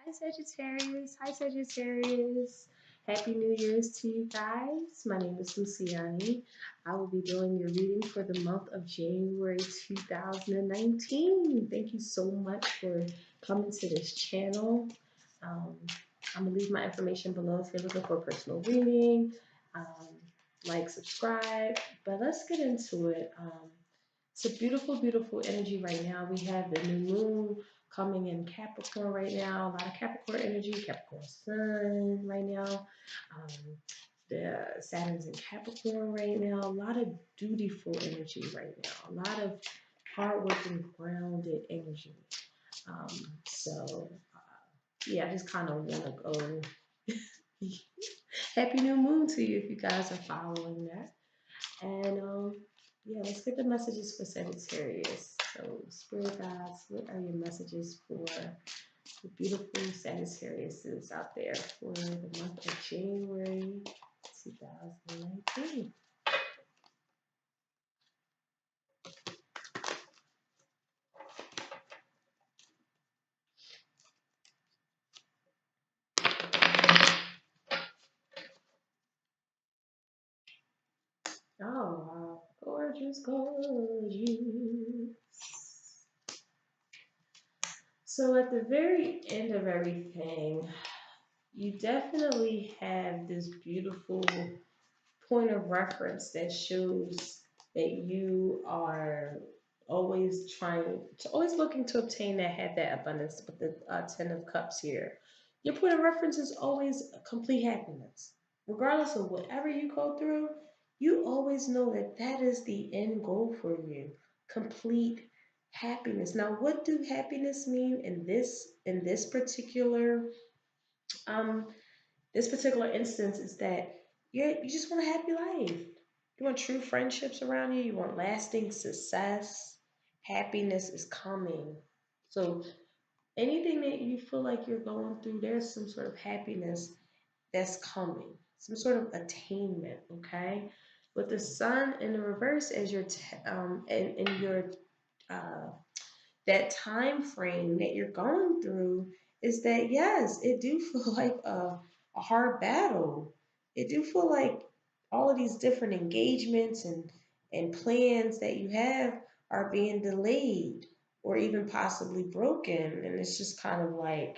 Hi Sagittarius. Hi Sagittarius. Happy New Year's to you guys. My name is Luciani. I will be doing your reading for the month of January 2019. Thank you so much for coming to this channel. Um, I'm going to leave my information below if you're looking for a personal reading. Like, subscribe. But let's get into it. It's a beautiful, beautiful energy right now. We have the new moon coming in Capricorn right now. A lot of Capricorn energy, Capricorn sun right now. The Saturn's in Capricorn right now. A lot of dutiful energy right now. A lot of hardworking, grounded energy. So, yeah, I just kind of want to go. Happy new moon to you if you guys are following that. And yeah, let's get the messages for Sagittarius. So, Spirit Guides, what are your messages for the beautiful Sagittariuses out there for the month of January 2019? Oh, wow. Gorgeous, gorgeous. So, at the very end of everything, you definitely have this beautiful point of reference that shows that you are always looking to obtain that abundance with the 10 of cups here. Your point of reference is always complete happiness. Regardless of whatever you go through, you always know that that is the end goal for you. Complete happiness. Now, what do happiness mean in um this particular instance is that you just want a happy life. You want true friendships around you. You want lasting success. Happiness is coming. So anything that you feel like you're going through, there's some sort of happiness that's coming, some sort of attainment. Okay, with the sun in the reverse as in your uh, that time frame that you're going through is that yes, it do feel like a hard battle. It do feel like all of these different engagements and plans that you have are being delayed or even possibly broken, and it's just kind of like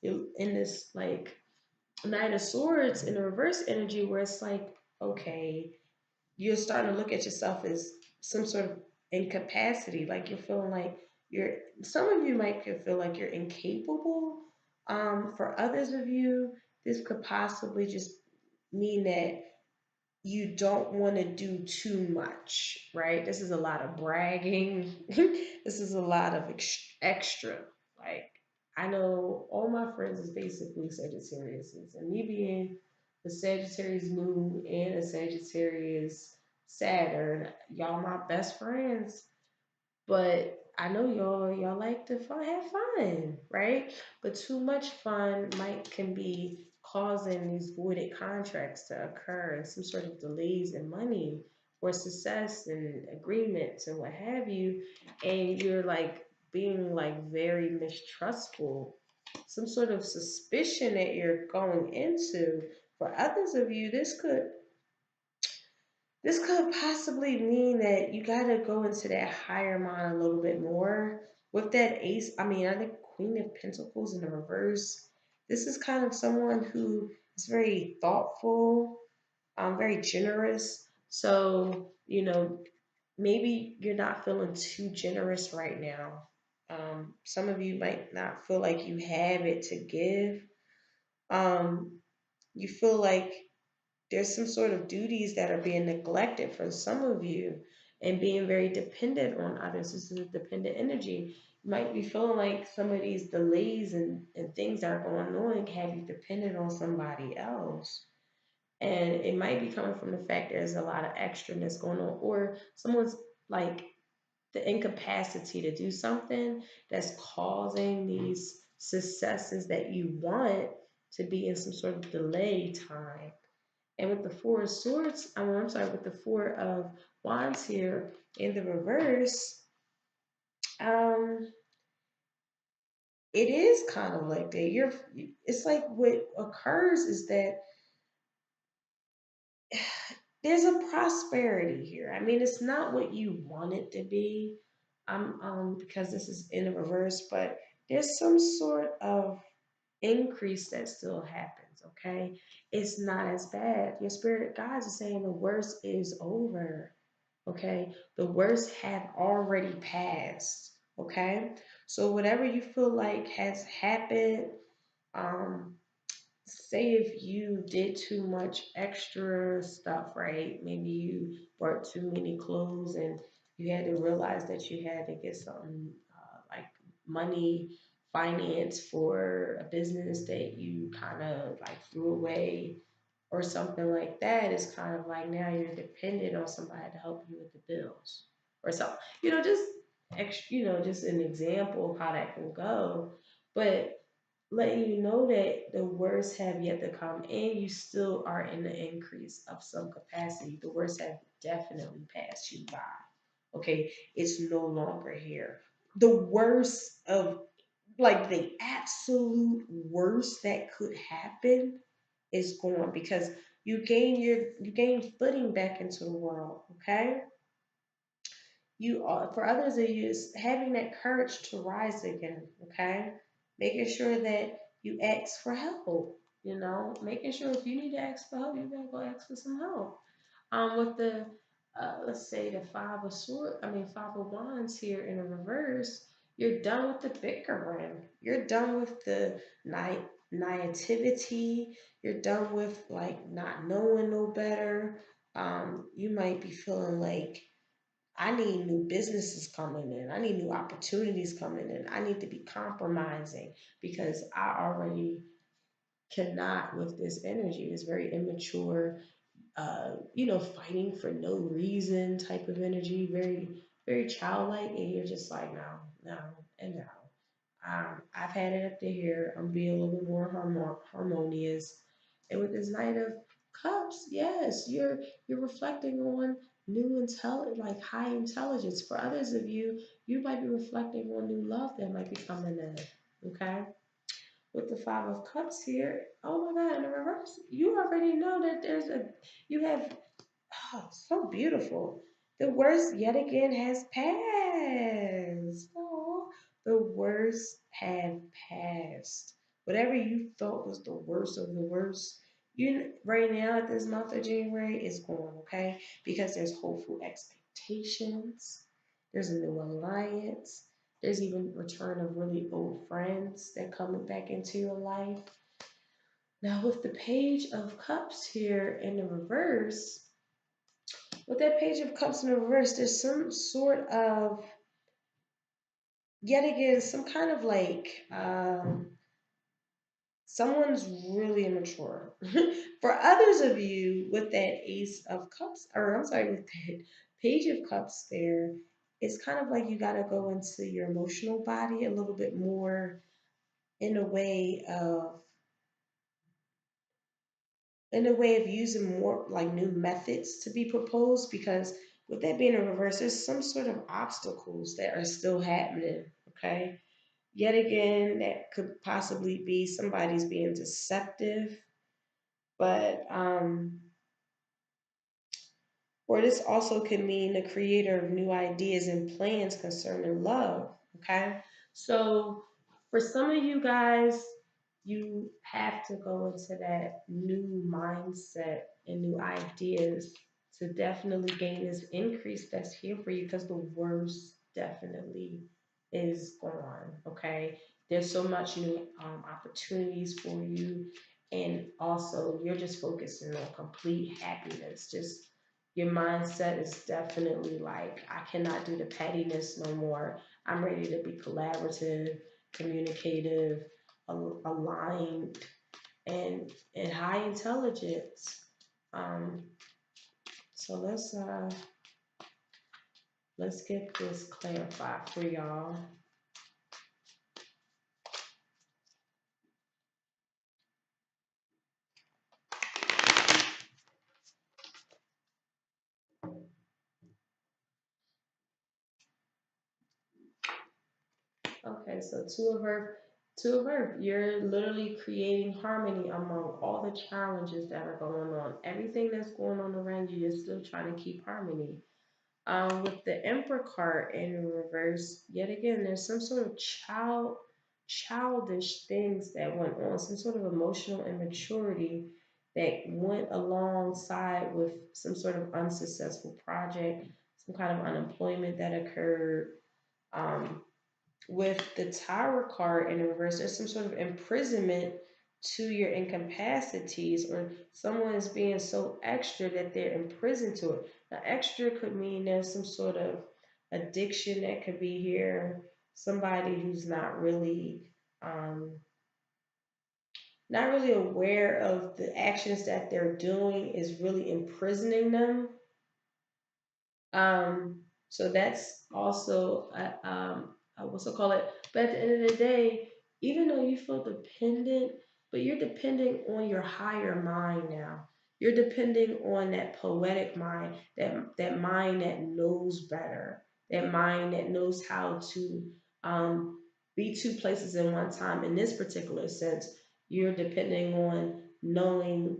in this like Knight of Swords in the reverse energy where it's like, okay, you're starting to look at yourself as some sort of incapacity. Like you're feeling like you're, some of you might feel like you're incapable. For others of you, this could possibly just mean that you don't want to do too much, right? This is a lot of bragging. This is a lot of extra. Like, I know all my friends is basically Sagittarius, and me being the Sagittarius moon and a Sagittarius Saturn, y'all my best friends. But I know y'all like to have fun, right? But too much fun might can be causing these voided contracts to occur and some sort of delays in money or success and agreements and what have you, and you're like being like very mistrustful, some sort of suspicion that you're going into. For others of you, this could possibly mean that you got to go into that higher mind a little bit more. With that ace, I mean, I think Queen of Pentacles in the reverse, this is kind of someone who is very thoughtful, very generous. So, maybe you're not feeling too generous right now. Some of you might not feel like you have it to give. You feel like there's some sort of duties that are being neglected for some of you and being very dependent on others. This is a dependent energy. You might be feeling like some of these delays and things that are going on have you dependent on somebody else. And it might be coming from the fact there's a lot of extraness going on, or someone's like the incapacity to do something that's causing these successes that you want to be in some sort of delay time. And with the Four of Swords, I'm sorry, with the Four of Wands here in the reverse, um, it is kind of like that. It's like what occurs is that there's a prosperity here. I mean, it's not what you want it to be, because this is in the reverse, but there's some sort of increase that still happens. Okay, it's not as bad. Your spirit guides are saying the worst is over. Okay, the worst have already passed. Okay, so whatever you feel like has happened, um, say if you did too much extra stuff, right? Maybe you bought too many clothes and you had to realize that you had to get something like money, finance for a business that you kind of like threw away or something like that. Is kind of like now you're dependent on somebody to help you with the bills or something. Just just an example of how that can go. But letting you know that the worst have yet to come and you still are in the increase of some capacity. The worst have definitely passed you by. Okay, it's no longer here. The worst of like the absolute worst that could happen is gone because you gain footing back into the world. Okay, you are for others of you is having that courage to rise again. Okay, making sure that you ask for help. Making sure if you need to ask for help, you gotta go ask for some help. With the let's say the five of wands here in a reverse, you're done with the bickering. You're done with the naivety. You're done with like not knowing no better. You might be feeling like I need new businesses coming in. I need new opportunities coming in. I need to be compromising because I already cannot with this energy. It's very immature, fighting for no reason type of energy, very, very childlike. And you're just like, no, no, and no. I've had it up to here. I'm being a little bit more harmonious. And with this Knight of Cups, yes, you're reflecting on new like high intelligence. For others of you, you might be reflecting on new love that might be coming in. Okay, with the Five of Cups here, oh my God, in the reverse, you already know that you have so beautiful. The worst yet again has passed. Oh, the worst have passed. Whatever you thought was the worst of the worst, you right now at this month of January is gone, okay? Because there's hopeful expectations. There's a new alliance. There's even return of really old friends that coming back into your life. Now with the Page of Cups here in the reverse, with that Page of Cups in the reverse, there's some sort of, yet again, some kind of like, someone's really immature. For others of you, with that Ace of Cups, or I'm sorry, with that Page of Cups there, it's kind of like you got to go into your emotional body a little bit more in a way of using more like new methods to be proposed because with that being in reverse, there's some sort of obstacles that are still happening. Okay. Yet again, that could possibly be somebody's being deceptive, but or this also could mean the creator of new ideas and plans concerning love. Okay. So for some of you guys, you have to go into that new mindset and new ideas to definitely gain this increase that's here for you because the worst definitely is gone. Okay. There's so much new opportunities for you. And also, you're just focusing on complete happiness. Just your mindset is definitely like, I cannot do the pettiness no more. I'm ready to be collaborative, communicative, aligned, and high intelligence. Um, so let's get this clarified for y'all. Okay, so Two of Earth. to a birth. You're literally creating harmony among all the challenges that are going on. Everything that's going on around you, you're still trying to keep harmony. With the Emperor card in reverse, yet again, there's some sort of childish things that went on, some sort of emotional immaturity that went alongside with some sort of unsuccessful project, some kind of unemployment that occurred. Um, with the Tower card in reverse, there's some sort of imprisonment to your incapacities, or someone is being so extra that they're imprisoned to it. Now, extra could mean there's some sort of addiction that could be here, somebody who's um, not really aware of the actions that they're doing is really imprisoning them. Um, so that's also what's it call it? But at the end of the day, even though you feel dependent, but you're depending on your higher mind now. You're depending on that poetic mind, that mind that knows better, that mind that knows how to um, be two places in one time. In this particular sense, you're depending on knowing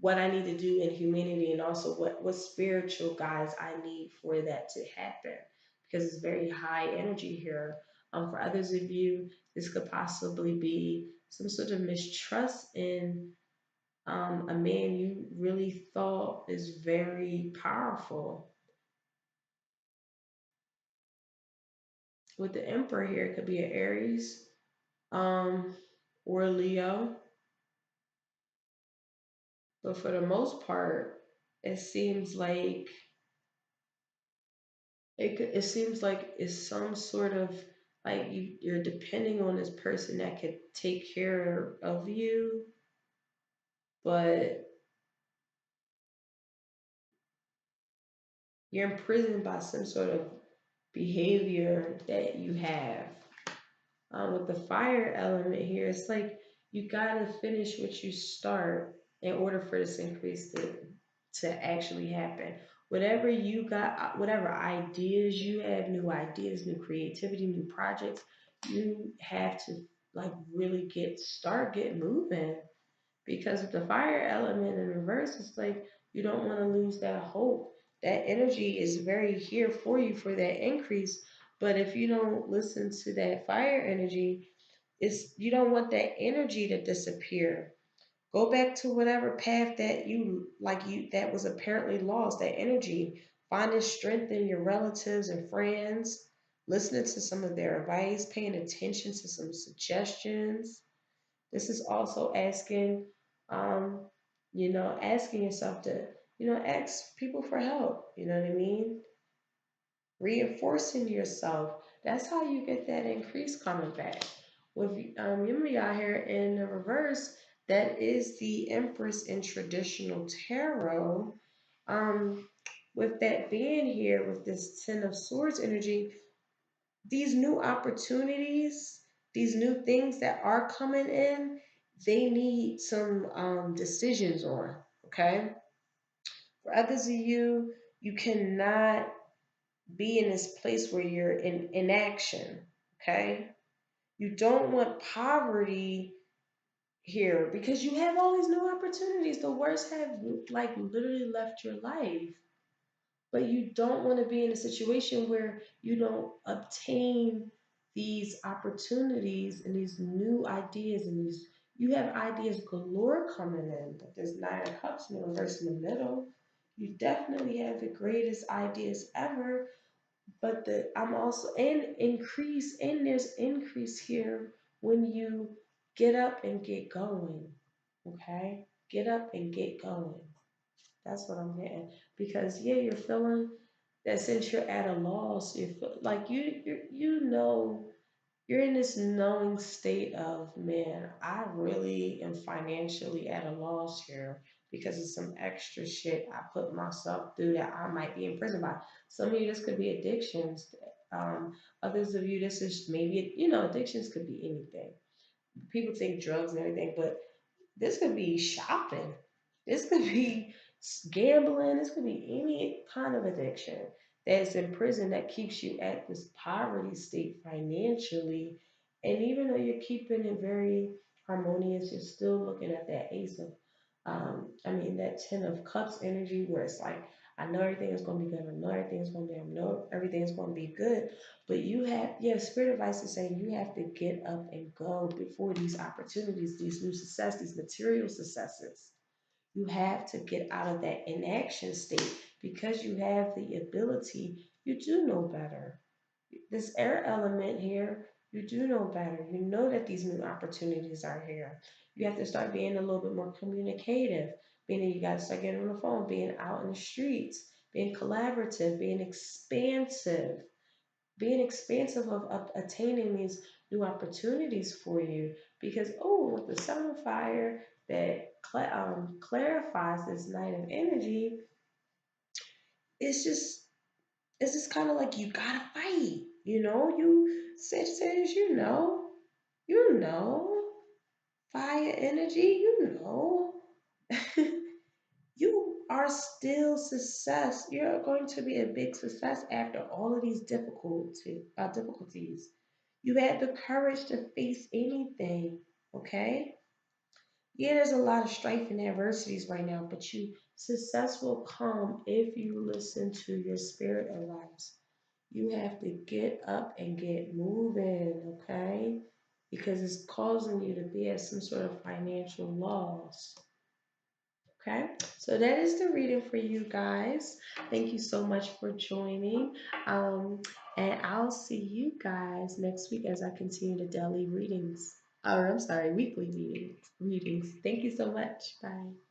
what I need to do in humanity, and also what spiritual guides I need for that to happen, because it's very high energy here. For others of you, this could possibly be some sort of mistrust in a man you really thought is very powerful. With the Emperor here, it could be an Aries um, or a Leo, but for the most part, it seems like it seems like it's some sort of like you're depending on this person that could take care of you, but you're imprisoned by some sort of behavior that you have. With the fire element here, it's like you gotta finish what you start in order for this increase to actually happen. Whatever you got, whatever ideas you have, new ideas, new creativity, new projects, you have to like really start getting moving, because with the fire element in reverse, it's like you don't want to lose that hope. That energy is very here for you for that increase. But if you don't listen to that fire energy, it's you don't want that energy to disappear. Go back to whatever path that you that was apparently lost, that energy. Finding strength in your relatives and friends, listening to some of their advice, paying attention to some suggestions. This is also asking, um, asking yourself to, ask people for help. You know what I mean? Reinforcing yourself. That's how you get that increase coming back. With Yumi out here in the reverse, that is the Empress in traditional tarot. Um, with that being here, with this Ten of Swords energy, these new opportunities, these new things that are coming in, they need some decisions on. Okay. For others of you, you cannot be in this place where you're in inaction. Okay. You don't want poverty here because you have all these new opportunities. The worst have like literally left your life, but you don't want to be in a situation where you don't obtain these opportunities and these new ideas, and these you have ideas galore coming in, but there's Nine of Cups in the reverse in the middle. You definitely have the greatest ideas ever, but I'm also and there's increase here when you get up and get going. Okay, get up and get going. That's what I'm getting. Because yeah, you're feeling that since you're at a loss, you feel like you're in this knowing state of, man, I really am financially at a loss here because of some extra shit I put myself through that I might be imprisoned by. Some of you, this could be addictions. Others of you, this is maybe, addictions could be anything. People think drugs and everything, but this could be shopping. This could be gambling. This could be any kind of addiction that's in prison that keeps you at this poverty state financially. And even though you're keeping it very harmonious, you're still looking at that ace of, that 10 of cups energy where it's like, I know everything is going to be good. I know everything is going to be, I know everything is going to be good. But spirit advice is saying you have to get up and go before these opportunities, these new success, these material successes. You have to get out of that inaction state because you have the ability. You do know better. This air element here, you do know better. You know that these new opportunities are here. You have to start being a little bit more communicative, meaning you got to start getting on the phone, being out in the streets, being collaborative, being expansive of attaining these new opportunities for you. Because, oh, with the sun of fire that clarifies this night of energy, it's just it's just kind of like you gotta fight. You Sagittarius, you know, fire energy, you are still success. You're going to be a big success after all of these difficulties. You had the courage to face anything, okay? Yeah, there's a lot of strife and adversities right now, but success will come if you listen to your spirit advice. You have to get up and get moving, okay? Because it's causing you to be at some sort of financial loss. Okay, so that is the reading for you guys. Thank you so much for joining. Um, and I'll see you guys next week as I continue the daily readings. Or I'm sorry, weekly readings. Thank you so much. Bye.